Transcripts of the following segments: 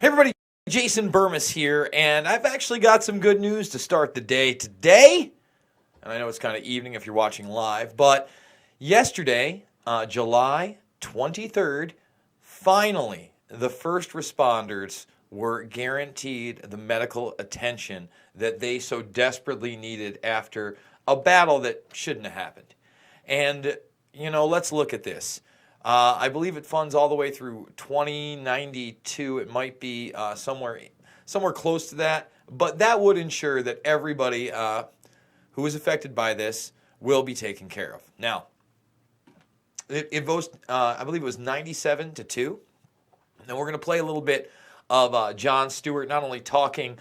Hey everybody, Jason Burmis here, and I've actually got some good news to start the day today. And I know it's kind of evening if you're watching live, but yesterday, July 23rd, finally, the first responders were guaranteed the medical attention that they so desperately needed after a battle that shouldn't have happened. And, let's look at this. I believe it funds all the way through 2092. It might be somewhere close to that, but that would ensure that everybody who is affected by this will be taken care of. Now, it votes. I believe it was 97-2. And we're going to play a little bit of Jon Stewart, not only talking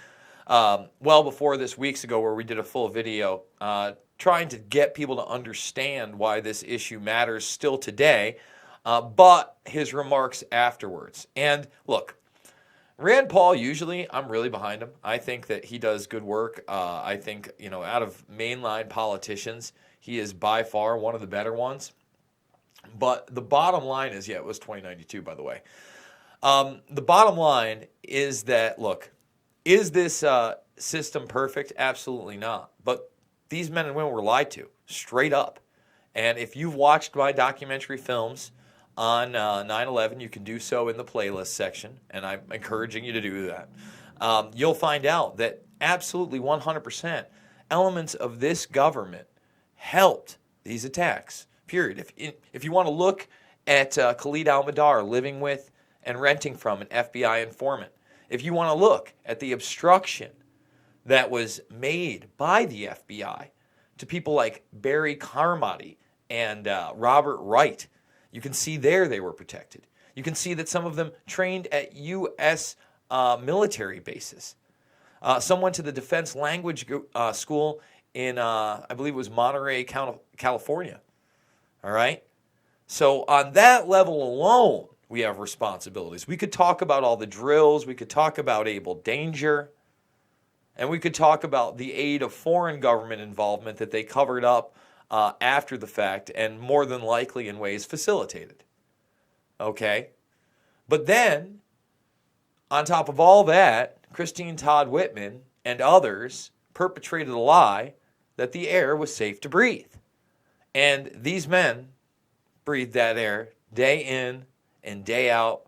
well before this weeks ago, where we did a full video trying to get people to understand why this issue matters still today. But his remarks afterwards. And look, Rand Paul, usually I'm really behind him. I think that he does good work. I think, out of mainline politicians, he is by far one of the better ones. But the bottom line is, it was 2092, by the way. The bottom line is that, look, is this system perfect? Absolutely not. But these men and women were lied to, straight up. And if you've watched my documentary films on 9/11, you can do so in the playlist section, and I'm encouraging you to do that. You'll find out that absolutely 100% elements of this government helped these attacks, period. If you want to look at Khalid al-Mihdhar living with and renting from an FBI informant, if you want to look at the obstruction that was made by the FBI to people like Barry Carmody and Robert Wright, you can see there they were protected. You can see that some of them trained at U.S. Military bases. Some went to the Defense Language School in, I believe it was Monterey, California. All right? So on that level alone, we have responsibilities. We could talk about all the drills. We could talk about Able Danger. And we could talk about the aid of foreign government involvement that they covered up after the fact, and more than likely in ways facilitated. Okay? But then, on top of all that, Christine Todd Whitman and others perpetrated a lie that the air was safe to breathe. And these men breathed that air day in and day out,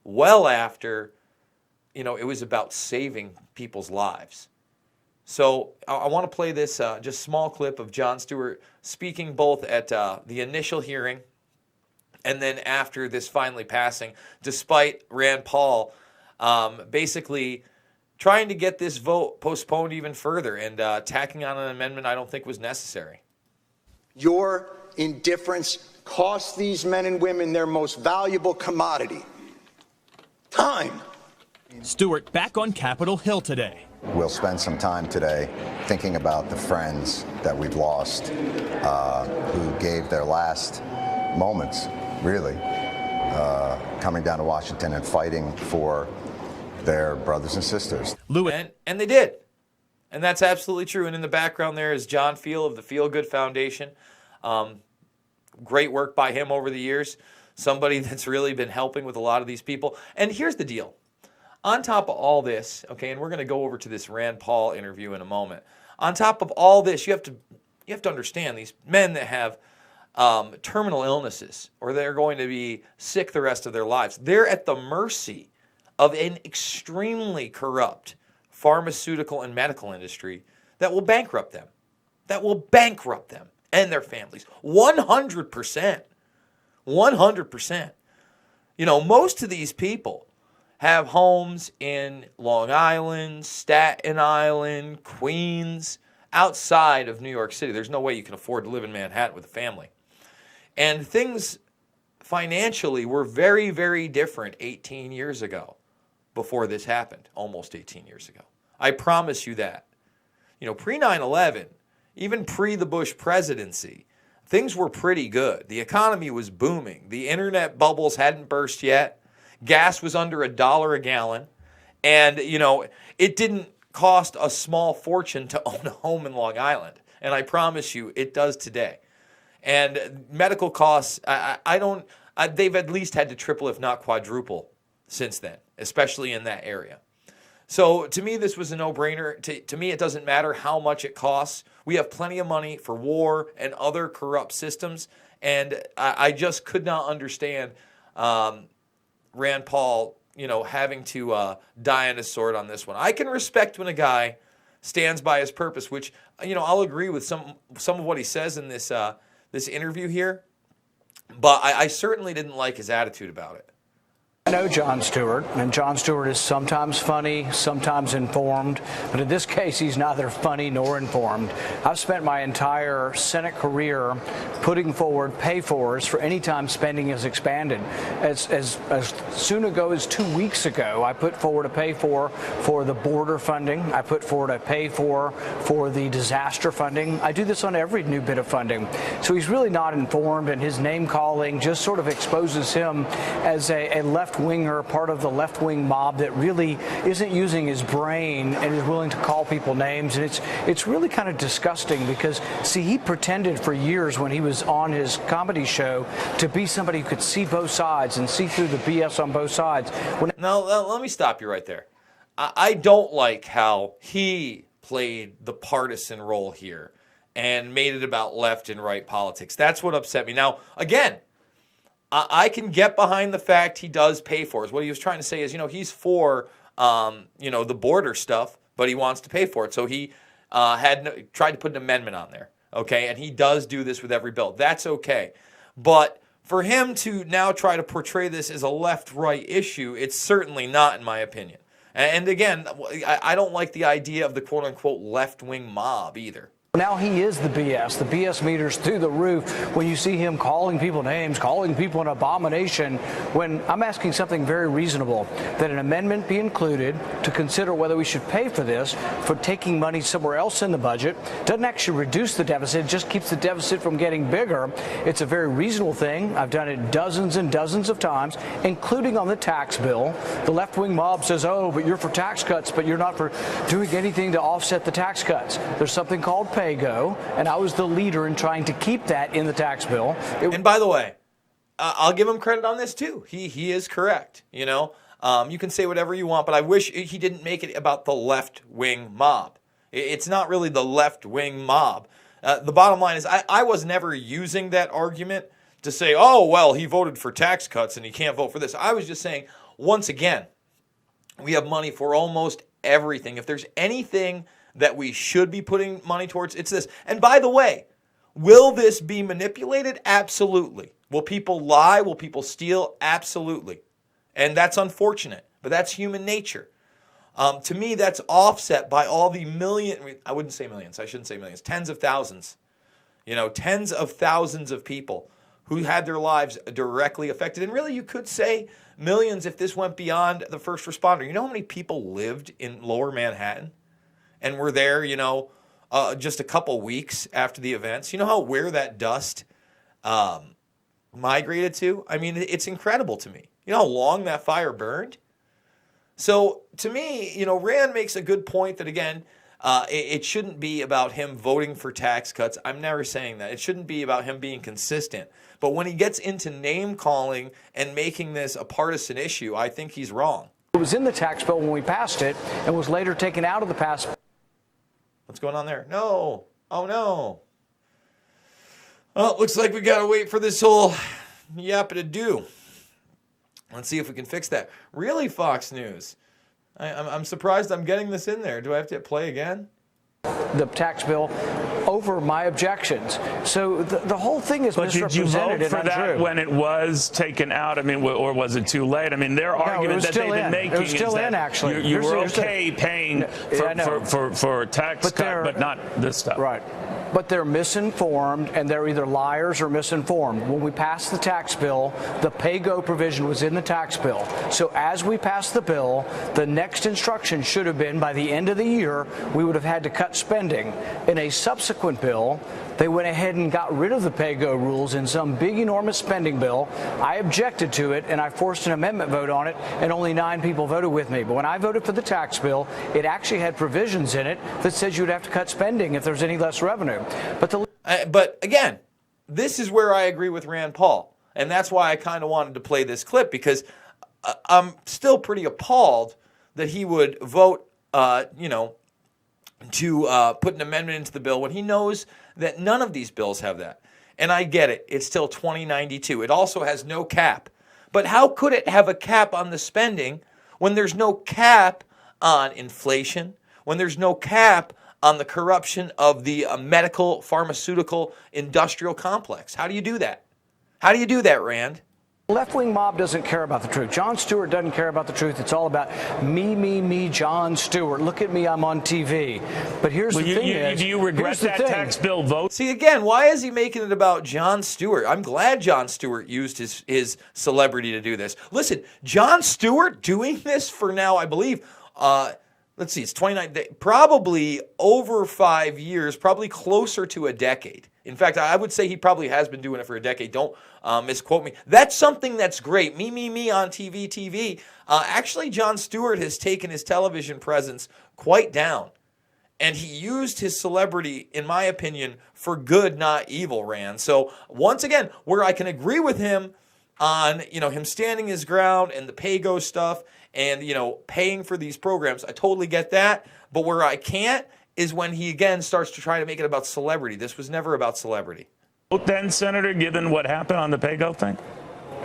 well after, it was about saving people's lives. So I want to play this just small clip of Jon Stewart speaking both at the initial hearing and then after this finally passing, despite Rand Paul basically trying to get this vote postponed even further and tacking on an amendment I don't think was necessary. Your indifference costs these men and women their most valuable commodity, time. Stewart back on Capitol Hill today. We'll spend some time today thinking about the friends that we've lost, who gave their last moments, really, coming down to Washington and fighting for their brothers and sisters. And they did. And that's absolutely true. And in the background there is John Feel of the Feel Good Foundation. Great work by him over the years. Somebody that's really been helping with a lot of these people. And here's the deal. On top of all this, okay, and we're going to go over to this Rand Paul interview in a moment. On top of all this, you have to understand these men that have terminal illnesses or they're going to be sick the rest of their lives. They're at the mercy of an extremely corrupt pharmaceutical and medical industry that will bankrupt them. That will bankrupt them and their families. 100%. 100%. Most of these people have homes in Long Island, Staten Island, Queens, outside of New York City. There's no way you can afford to live in Manhattan with a family. And things financially were very, very different 18 years ago before this happened, almost 18 years ago. I promise you that. Pre 9/11, even pre the Bush presidency, things were pretty good. The economy was booming. The internet bubbles hadn't burst yet. Gas was under $1 a gallon. And, it didn't cost a small fortune to own a home in Long Island. And I promise you, it does today. And medical costs, they've at least had to triple, if not quadruple, since then. especially in that area. So to me, this was a no-brainer. To me, it doesn't matter how much it costs. We have plenty of money for war and other corrupt systems, and I just could not understand Rand Paul, having to die on his sword on this one. I can respect when a guy stands by his purpose, which I'll agree with some of what he says in this interview here, but I certainly didn't like his attitude about it. I know Jon Stewart, and Jon Stewart is sometimes funny, sometimes informed, but in this case, he's neither funny nor informed. I've spent my entire Senate career putting forward pay-fors for any time spending has expanded. As soon ago as 2 weeks ago, I put forward a pay-for for the border funding. I put forward a pay-for the disaster funding. I do this on every new bit of funding. So he's really not informed, and his name-calling just sort of exposes him as a left-winger, part of the left-wing mob that really isn't using his brain and is willing to call people names. And it's really kind of disgusting because, see, he pretended for years when he was on his comedy show to be somebody who could see both sides and see through the BS on both sides. Now, let me stop you right there. I don't like how he played the partisan role here and made it about left and right politics. That's what upset me. Now, again, I can get behind the fact he does pay for it. What he was trying to say is, he's for, the border stuff, but he wants to pay for it. So he tried to put an amendment on there, okay? And he does do this with every bill. That's okay. But for him to now try to portray this as a left-right issue, it's certainly not, in my opinion. And again, I don't like the idea of the quote-unquote left-wing mob either. Now he is the BS. The BS meter's through the roof when you see him calling people names, calling people an abomination, when I'm asking something very reasonable, that an amendment be included to consider whether we should pay for this, for taking money somewhere else in the budget. Doesn't actually reduce the deficit, it just keeps the deficit from getting bigger. It's a very reasonable thing. I've done it dozens and dozens of times, including on the tax bill. The left-wing mob says, oh, but you're for tax cuts, but you're not for doing anything to offset the tax cuts. There's something called PAYGO, and I was the leader in trying to keep that in the tax bill. And by the way, I'll give him credit on this too. He is correct. You can say whatever you want, but I wish he didn't make it about the left-wing mob. It's not really the left-wing mob. The bottom line is I was never using that argument to say, oh, well, he voted for tax cuts and he can't vote for this. I was just saying, once again, we have money for almost everything. If there's anything that we should be putting money towards, it's this. And by the way, will this be manipulated? Absolutely. Will people lie? Will people steal? Absolutely. And that's unfortunate, but that's human nature. To me, that's offset by all the I wouldn't say millions, I shouldn't say millions, tens of thousands. Tens of thousands of people who had their lives directly affected. And really, you could say millions if this went beyond the first responder. You know how many people lived in Lower Manhattan and were there, just a couple weeks after the events? You know where that dust migrated to? I mean, it's incredible to me. You know how long that fire burned? So to me, Rand makes a good point that, again, it shouldn't be about him voting for tax cuts. I'm never saying that. It shouldn't be about him being consistent. But when he gets into name calling and making this a partisan issue, I think he's wrong. It was in the tax bill when we passed it and was later taken out of the pass. What's going on there? No. Oh, no. Well, it looks like we got to wait for this whole yappa to do. Let's see if we can fix that. Really, Fox News? I'm surprised I'm getting this in there. Do I have to hit play again? The tax bill over my objections. So the whole thing is misrepresented. But did you vote for that when it was taken out? I mean, or was it too late? I mean, their argument that they've been making is that you were okay paying for a tax cut, but not this stuff. Right. But they're misinformed, and they're either liars or misinformed. When we passed the tax bill, the PAYGO provision was in the tax bill. So as we passed the bill, the next instruction should have been by the end of the year, we would have had to cut spending. In a subsequent bill, they went ahead and got rid of the PAYGO rules in some big, enormous spending bill. I objected to it, and I forced an amendment vote on it, and only 9 people voted with me. But when I voted for the tax bill, it actually had provisions in it that said you would have to cut spending if there's any less revenue. But again, this is where I agree with Rand Paul. And that's why I kind of wanted to play this clip, because I'm still pretty appalled that he would vote, to put an amendment into the bill when he knows that none of these bills have that. And I get it. It's still 2092. It also has no cap. But how could it have a cap on the spending when there's no cap on inflation, when there's no cap on the corruption of the medical, pharmaceutical, industrial complex? How do you do that? How do you do that, Rand? Left-wing mob doesn't care about the truth. Jon Stewart doesn't care about the truth. It's all about me, Jon Stewart. Look at me, I'm on TV. But here's the thing. Do you regret that tax bill vote? See, again, why is he making it about Jon Stewart? I'm glad Jon Stewart used his celebrity to do this. Listen, Jon Stewart doing this for now, I believe, let's see, it's 29, probably over 5 years, probably closer to a decade. In fact, I would say he probably has been doing it for a decade. Don't misquote me. That's something that's great. Me on TV. Actually, Jon Stewart has taken his television presence quite down. And he used his celebrity, in my opinion, for good, not evil, Rand. So once again, where I can agree with him on, him standing his ground and the PAYGO stuff and, paying for these programs, I totally get that. But where I can't is when he again starts to try to make it about celebrity. This was never about celebrity. Then, Senator, given what happened on the PAYGO thing?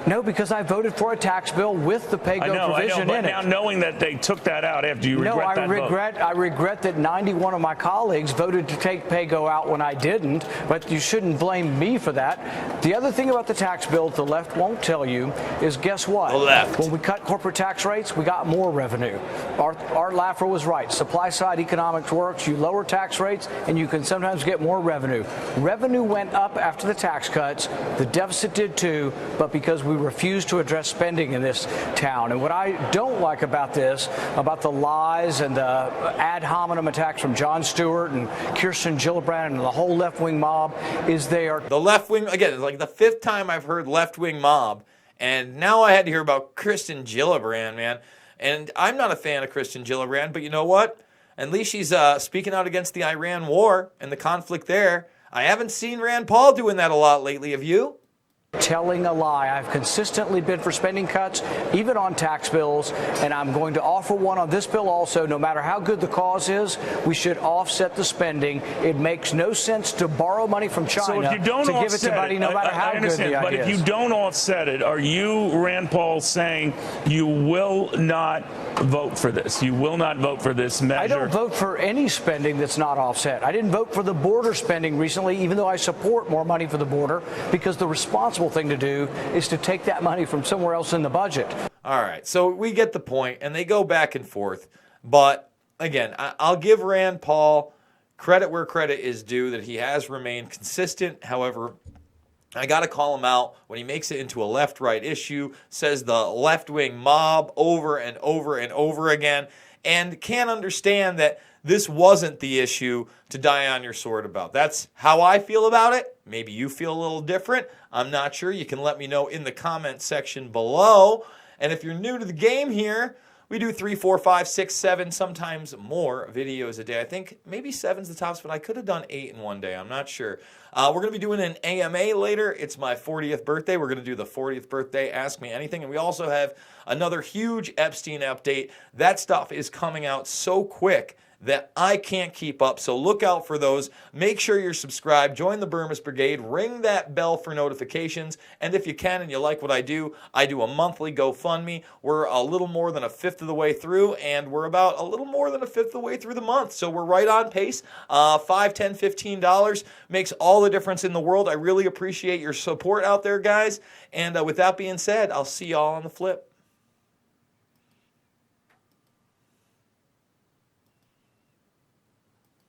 No, because I voted for a tax bill with the PAYGO provision but in it. Now knowing that they took that out after you regret that vote. I regret that 91 of my colleagues voted to take PAYGO out when I didn't, but you shouldn't blame me for that. The other thing about the tax bill that the left won't tell you is, guess what? The left. When we cut corporate tax rates, we got more revenue. Art Laffer was right. Supply side economics works. You lower tax rates and you can sometimes get more revenue. Revenue went up after the tax cuts. The deficit did too, but because we refuse to address spending in this town. And what I don't like about this, about the lies and the ad hominem attacks from Jon Stewart and Kirsten Gillibrand and the whole left-wing mob, is they are... The left-wing, again, it's like the fifth time I've heard left-wing mob, and now I had to hear about Kirsten Gillibrand, man. And I'm not a fan of Kirsten Gillibrand, but you know what? At least she's speaking out against the Iran war and the conflict there. I haven't seen Rand Paul doing that a lot lately, have you? Telling a lie. I've consistently been for spending cuts, even on tax bills, and I'm going to offer one on this bill also. No matter how good the cause is, we should offset the spending. It makes no sense to borrow money from China to give it to money no matter how good the idea is. But if you don't offset it, are you, Rand Paul, saying you will not vote for this? You will not vote for this measure? I don't vote for any spending that's not offset. I didn't vote for the border spending recently, even though I support more money for the border, because the responsible thing to do is to take that money from somewhere else in the budget. All right, so we get the point, and they go back and forth. But again, I'll give Rand Paul credit where credit is due, that he has remained consistent. However, I got to call him out when he makes it into a left-right issue, says the left-wing mob over and over and over again, and can't understand that this wasn't the issue to die on your sword about. That's how I feel about it. Maybe you feel a little different. I'm not sure. You can let me know in the comment section below. And if you're new to the game here, we do 3, 4, 5, 6, 7, sometimes more videos a day. I think maybe 7's the tops, but I could have done 8 in one day. I'm not sure. We're going to be doing an AMA later. It's my 40th birthday. We're going to do the 40th birthday Ask Me Anything. And we also have another huge Epstein update. That stuff is coming out so quick that I can't keep up. So look out for those. Make sure you're subscribed. Join the Burmis Brigade. Ring that bell for notifications. And if you can and you like what I do a monthly GoFundMe. We're a little more than a fifth of the way through, and we're about a little more than a fifth of the way through the month. So we're right on pace. $5, $10, $15 makes all the difference in the world. I really appreciate your support out there, guys. And with that being said, I'll see y'all on the flip.